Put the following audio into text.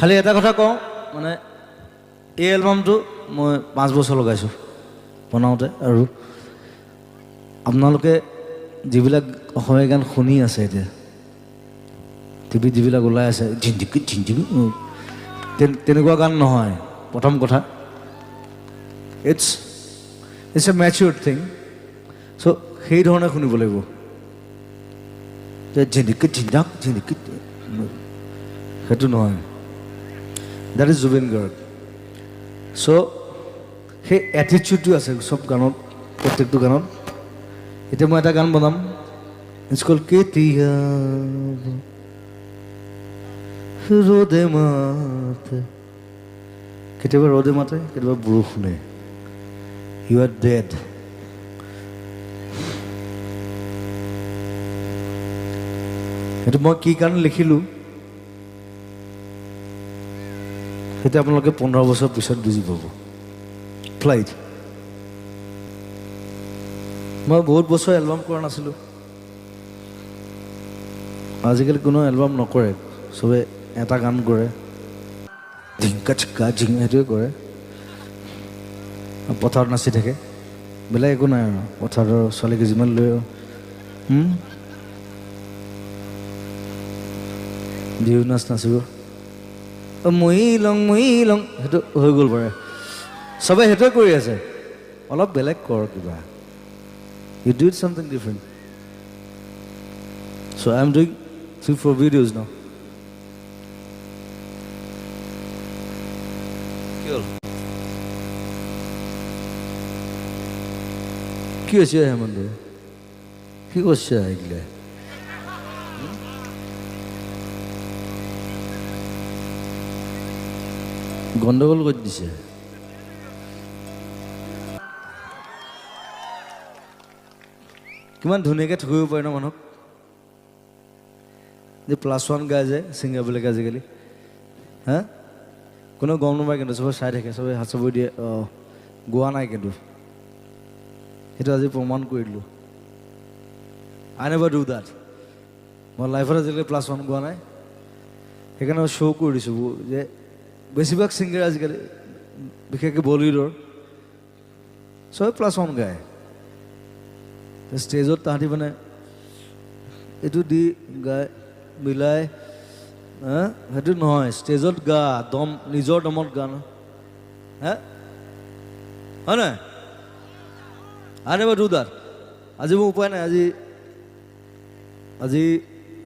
খালি এটা কথা কওঁ মানে এই এলবামটো মই 5 বছৰ লগাইছোঁ বনাওঁতে আৰু আপোনালোকে যিবিলাক অসমীয়া গান শুনি আছে এতিয়া টিভিত যিবিলাক ওলাই আছে ঝিঞ্জিকি ঝিঞ্জিকি তেনেকুৱা গান নহয় প্ৰথম কথা ইটছ এ মেচিউৰ্ড থিং চ' সেই ধৰণে শুনিব লাগিব যে ঝিঞ্জিকি ঝিঞ্জাক ঝিঞ্জিকি সেইটো নহয় দ্যাট ইজ জুবিন গাৰ্গ চ' সেই এটিটিউডটো আছে চব গানত প্ৰত্যেকটো গানত এতিয়া মই এটা গান বনাম ইটছ কল্ড কেতিয়া ৰ'দে মাতে কেতিয়াবা ৰ'দে মাতে কেতিয়াবা বৰষুণে ইউ আৰ ডেড সেইটো মই কি কাৰণে লিখিলোঁ সেইটো আপোনালোকে 15 বছৰ পিছত বুজি পাব ফ্লাইট মই বহুত বছৰ এলবাম কৰা নাছিলোঁ আজিকালি কোনো এলবাম নকৰে চবে এটা গান কৰে ঝিংকা চিক্কা ঝিং সেইটোৱে কৰে পথাৰত নাচি থাকে বেলেগ একো নাই আৰু পথাৰৰ ছোৱালীকে যিমান লৈ বিহু নাচ নাচিব মই লং সেইটো হৈ গ'ল পাৰে চবে সেইটোৱে কৰি আছে অলপ বেলেগ কৰ কিবা you do it something different so' I am doing 3-4 videos now কি হৈছে হেমন্ত কি কৰিছে এইগিলা গণ্ডগোল কৰি দিছে কিমান ধুনীয়াকৈ ঠকিব পাৰে ন মানুহক যে +1 গায় যে ছিংগাৰবিলাকে আজিকালি হা কোনেও গম নাপায় কিন্তু চবে চাই থাকে চবে হাত চাপৰি দিয়ে অঁ গোৱা নাই কিন্তু সেইটো আজি প্ৰমাণ কৰি দিলোঁ আই নেভাৰ ডু দেট মই লাইফত আজিলৈকে +1 গোৱা নাই সেইকাৰণে মই শ্ব' কৰি দিছোঁ যে বেছিভাগ ছিংগাৰ আজিকালি বিশেষকৈ বলিউডৰ চবে +1 গায় ষ্টেজত তাহাঁতি মানে এইটো দি গায় মিলাই সেইটো নহয় ষ্টেজত গা দম নিজৰ দমত গান হে হয় নাই আই নেভাৰ ডু দেট আজি মোৰ উপায় নাই আজি